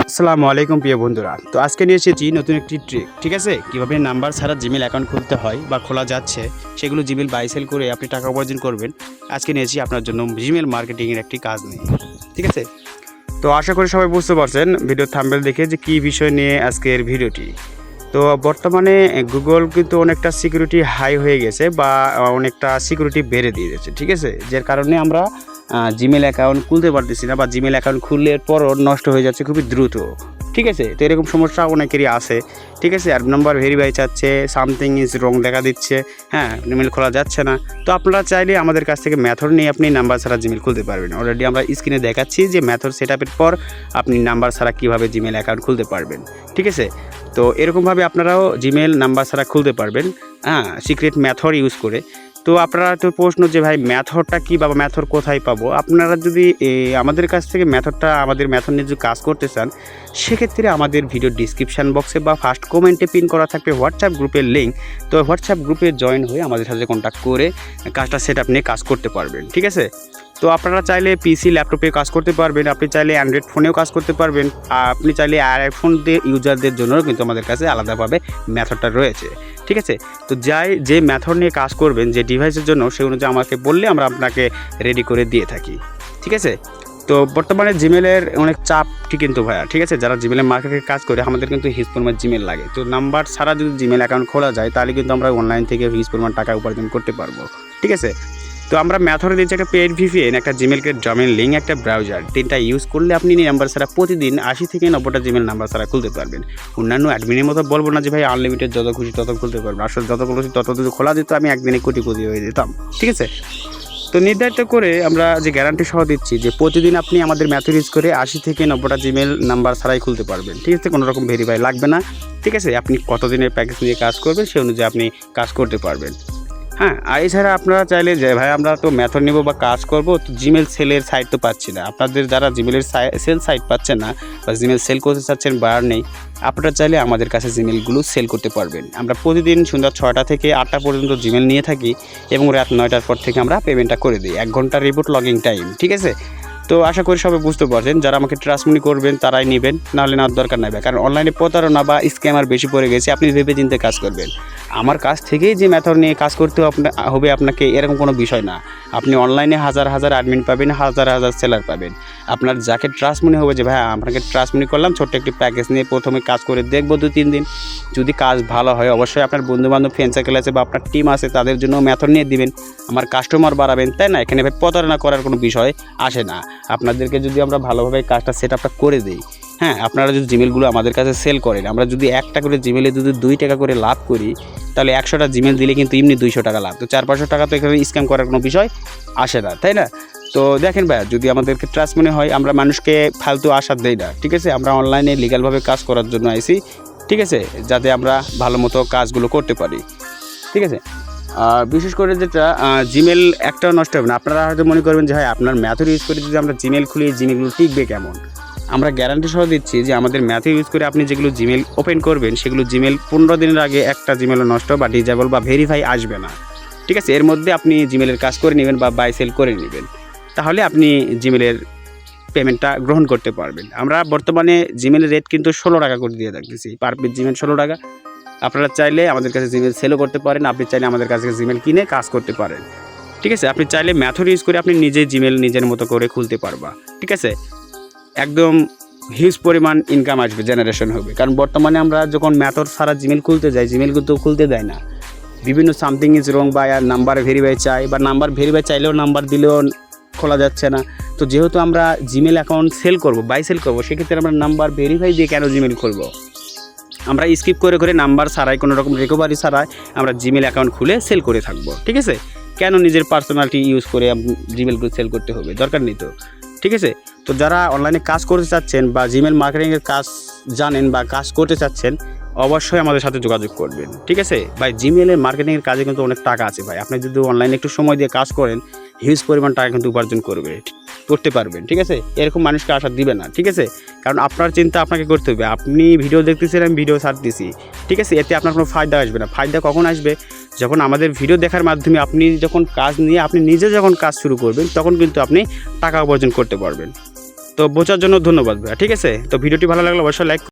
আসসালামু আলাইকুম প্রিয় বন্ধুরা। তো আজকে নিয়ে এসেছি নতুন একটি ট্রিক, ঠিক আছে? কীভাবে নাম্বার ছাড়া জিমেল অ্যাকাউন্ট খুলতে হয় বা খোলা যাচ্ছে, সেগুলো জিমেল বাই সেল করে আপনি টাকা উপার্জন করবেন। আজকে নিয়েছি আপনার জন্য জিমেল মার্কেটিংয়ের একটি কাজ নিয়ে, ঠিক আছে? তো আশা করি সবাই বুঝতে পারছেন ভিডিও থাম্বনেল দেখে যে কী বিষয় নিয়ে আজকের ভিডিওটি। তো বর্তমানে গুগল কিন্তু অনেকটা সিকিউরিটি হাই হয়ে গেছে বা অনেকটা সিকিউরিটি বেড়ে দিয়েছে, ঠিক আছে? যার কারণে আমরা জিমেল অ্যাকাউন্ট খুলতে পারতেছি না বা জিমেল অ্যাকাউন্ট খুললে পরও নষ্ট হয়ে যাচ্ছে খুবই দ্রুত, ঠিক আছে? তো এরকম সমস্যা অনেকেরই আছে, ঠিক আছে? আর নাম্বার ভেরিফাই চাচ্ছে, সামথিং ইজ রং দেখা দিচ্ছে, হ্যাঁ, জিমেল খোলা যাচ্ছে না। তো আপনারা চাইলে আমাদের কাছ থেকে মেথড নিয়ে আপনি নাম্বার ছাড়া জিমেল খুলতে পারবেন। অলরেডি আমরা স্ক্রিনে দেখাচ্ছি যে মেথড সেট আপের পর আপনি নাম্বার ছাড়া কীভাবে জিমেল অ্যাকাউন্ট খুলতে পারবেন, ঠিক আছে? তো এরকমভাবে আপনারাও জিমেল নাম্বার ছাড়া খুলতে পারবেন, হ্যাঁ, সিক্রেট মেথড ইউজ করে। তো আপনারা তো প্রশ্ন যে ভাই মেথডটা কী বা মেথড কোথায় পাবো? আপনারা যদি আমাদের কাছ থেকে আমাদের মেথড নিয়ে যদি কাজ করতে চান, সেক্ষেত্রে আমাদের ভিডিও ডিসক্রিপশান বক্সে বা ফার্স্ট কমেন্টে পিন করা থাকবে হোয়াটসঅ্যাপ গ্রুপের লিঙ্ক। তো হোয়াটসঅ্যাপ গ্রুপে জয়েন হয়ে আমাদের সাথে কন্ট্যাক্ট করে কাজটা সেট আপ নিয়ে কাজ করতে পারবেন, ঠিক আছে? তো আপনারা চাইলে পিসি ল্যাপটপে কাজ করতে পারবেন, আপনি চাইলে অ্যান্ড্রয়েড ফোনেও কাজ করতে পারবেন, আপনি চাইলে আইফোনদের ইউজারদের জন্যও কিন্তু আমাদের কাছে আলাদাভাবে মেথডটা রয়েছে, ঠিক আছে? তো যে মেথড নিয়ে কাজ করবেন যে ডিভাইসের জন্য, সেই অনুযায়ী আমাকে বললে আমরা আপনাকে রেডি করে দিয়ে থাকি, ঠিক আছে? তো বর্তমানে জিমেলের অনেক চাপটি কিন্তু ভাইয়া, ঠিক আছে? যারা জিমেলের মার্কেটের কাজ করে আমাদের কিন্তু হিউজ পরিমাণ জিমেল লাগে। তো নাম্বার ছাড়া যদি জিমেল অ্যাকাউন্ট খোলা যায় তাহলে কিন্তু আমরা অনলাইন থেকে হিউজ পরিমাণ টাকা উপার্জন করতে পারবো, ঠিক আছে? তো আমরা মেথড দিচ্ছি একটা পেড ভিপিএন, একটা জিমেল ডোমেইন লিঙ্ক, একটা ব্রাউজার, তিনটা ইউজ করলে আপনি নাম্বার ছাড়া প্রতিদিন 80 থেকে 90টা জিমেল নাম্বার ছাড়া খুলতে পারবেন। অন্যান্য অ্যাডমিনের মতো বলবো না যে ভাই আনলিমিটেড যত খুশি তত খুলতে পারবেন। আসলে যত খুশি তত যদি খোলা যেত আমি একদিনে কোটিপতি হয়ে যেতাম, ঠিক আছে? তো নির্ধারিত করে আমরা যে গ্যারান্টি সহ দিচ্ছি যে প্রতিদিন আপনি আমাদের মেথড ইউজ করে 80 থেকে 90টা জিমেল নাম্বার ছাড়াই খুলতে পারবেন, ঠিক আছে? কোনো রকম ভেরিফাই লাগবে না, ঠিক আছে? আপনি কতদিনের প্যাকেজ নিয়ে কাজ করবেন সেই অনুযায়ী আপনি কাজ করতে পারবেন, হ্যাঁ। আর এছাড়া আপনারা চাইলে যে ভাই আমরা তো মেথড নেব বা কাজ করব, তো জিমেল সেলের সাইট তো পাচ্ছি না। আপনাদের যারা জিমেলের সেল সাইট পাচ্ছেন না বা জিমেল সেল করতে চাচ্ছেন, বায়ার নেই, আপনারা চাইলে আমাদের কাছে জিমেলগুলো সেল করতে পারবেন। আমরা প্রতিদিন সন্ধ্যা 6টা থেকে 8টা পর্যন্ত জিমেল নিয়ে থাকি এবং রাত 9টার পর থেকে আমরা পেমেন্টটা করে দিই, 1 ঘন্টার রিপোর্ট লগিং টাইম, ঠিক আছে? তো আশা করি সবাই বুঝতে পারছেন, যারা আমাকে ট্রাস্ট মানি করবেন তারাই নেবেন, নাহলে নেওয়ার দরকার নাই। কারণ অনলাইনে প্রতারণা বা স্ক্যামার বেশি পড়ে গেছে, আপনি ভেবে চিন্তে কাজ করবেন। আমার কাছ থেকেই যে মেথড নিয়ে কাজ করতে হবে আপনাকে, এরকম কোনো বিষয় না। আপনি অনলাইনে হাজার হাজার অ্যাডমিন পাবেন, হাজার হাজার সেলার পাবেন। আপনার যাকে ট্রাস্ট মনে হবে যে ভাই আপনাকে ট্রাস্ট মনে করলাম, ছোট্ট একটি প্যাকেজ নিয়ে প্রথমে কাজ করে দেখবো 2-3 দিন, যদি কাজ ভালো হয় অবশ্যই আপনার বন্ধুবান্ধব ফ্রেন্ড সার্কেল আছে বা আপনার টিম আছে তাদের জন্য মেথড নিয়ে দিবেন, আমার কাস্টমার বাড়াবেন, তাই না? এখানে ভাই প্রতারণা করার কোনো বিষয় আসে না। আপনাদেরকে যদি আমরা ভালোভাবে কাজটা সেট আপটা করে দিই, হ্যাঁ, আপনারা যদি জিমেলগুলো আমাদের কাছে সেল করেন, আমরা যদি 1টা করে জিমেলে যদি 2 টাকা করে লাভ করি, তাহলে 100টা জিমেল দিলে কিন্তু এমনি 200 টাকা লাভ। তো 400-500 টাকা তো এখানে স্ক্যাম করার কোনো বিষয় আসে না, তাই না? তো দেখেন ভাইয়া, যদি আমাদেরকে ট্রাস্ট মনে হয়, আমরা মানুষকে ফালতু আশা দেই না, ঠিক আছে? আমরা অনলাইনে লিগ্যালভাবে কাজ করার জন্য আইছি, ঠিক আছে? যাতে আমরা ভালো মতো কাজগুলো করতে পারি, ঠিক আছে? বিশেষ করে যেটা জিমেল একটাও নষ্ট হবে না। আপনারা হয়তো মনে করবেন যে ভাই আপনার মেথড ইউজ করে যদি আমরা জিমেল খুলি, জিমেলগুলো টিকবে কেমন? আমরা গ্যারান্টি সহ দিচ্ছি যে আমাদের মেথড ইউজ করে আপনি যেগুলো জিমেল ওপেন করবেন, সেগুলো জিমেল 15 দিনের আগে একটা জিমেলও নষ্ট বা ডিজেবল বা ভেরিফাই আসবে না, ঠিক আছে? এর মধ্যে আপনি জিমেলের কাজ করে নেবেন বা বাই সেল করে নেবেন, তাহলে আপনি জিমেলের পেমেন্টটা গ্রহণ করতে পারবেন। আমরা বর্তমানে জিমেলের রেট কিন্তু 16 টাকা করে দিয়ে থাকতেছি, পার পিস জিমেল 16 টাকা। আপনারা চাইলে আমাদের কাছে জিমেল সেলও করতে পারেন, আপনি চাইলে আমাদের কাছে জিমেল কিনে কাজ করতে পারেন, ঠিক আছে? আপনি চাইলে মেথড ইউজ করে আপনি নিজেই জিমেল নিজের মতো করে খুলতে পারবা, ঠিক আছে? একদম হিউজ পরিমাণ ইনকাম আসবে, জেনারেশন হবে। কারণ বর্তমানে আমরা যখন মেথড ছাড়া জিমেল খুলতে যাই, জিমেল কিন্তু খুলতে দেয় না, বিভিন্ন সামথিং ইজ রং বা নাম্বার ভেরিফাই চাই, বা নাম্বার ভেরিফাই চাইলেও নাম্বার দিলেও খোলা যাচ্ছে না। তো যেহেতু আমরা জিমেল অ্যাকাউন্ট সেল করবো, বাই সেল করবো, সেক্ষেত্রে আমরা নাম্বার ভেরিফাই দিয়ে কেন জিমেল খুলবো? আমরা স্কিপ করে করে নাম্বার ছাড়াই, কোনো রকম রিকভারি ছাড়াই আমরা জিমেল অ্যাকাউন্ট খুলে সেল করে থাকবো, ঠিক আছে? কেন নিজের পার্সোনালিটি ইউজ করে জিমেলগুলো সেল করতে হবে? দরকার নেই তো, ঠিক আছে? তো যারা অনলাইনে কাজ করতে চাচ্ছেন বা জিমেল মার্কেটিংয়ের কাজ জানেন বা কাজ করতে চাচ্ছেন, অবশ্যই আমাদের সাথে যোগাযোগ করবেন, ঠিক আছে? ভাই জিমেলের মার্কেটিংয়ের কাজে কিন্তু অনেক টাকা আছে ভাই। আপনি যদি অনলাইনে একটু সময় দিয়ে কাজ করেন, হিউজ পরিমাণ টাকা কিন্তু উপার্জন করতে পারবেন, ঠিক আছে? এরকম মানুষকে আশা দিবে না, ঠিক আছে? কারণ আপনার চিন্তা আপনাকে করতে হবে। আপনি ভিডিও দেখতেছেন, আমি ভিডিও ছাড়তেছি, ঠিক আছে? এতে আপনার কোনো ফায়দা আসবে না। ফায়দা কখন আসবে? যখন আমাদের ভিডিও দেখার মাধ্যমে আপনি যখন কাজ নিয়ে আপনি নিজে যখন কাজ শুরু করবেন, তখন কিন্তু আপনি টাকা উপার্জন করতে পারবেন। তো বোঝার জন্য ধন্যবাদ ভাইয়া, ঠিক আছে। তো ভিডিওটি ভালো লাগলে অবশ্যই লাইক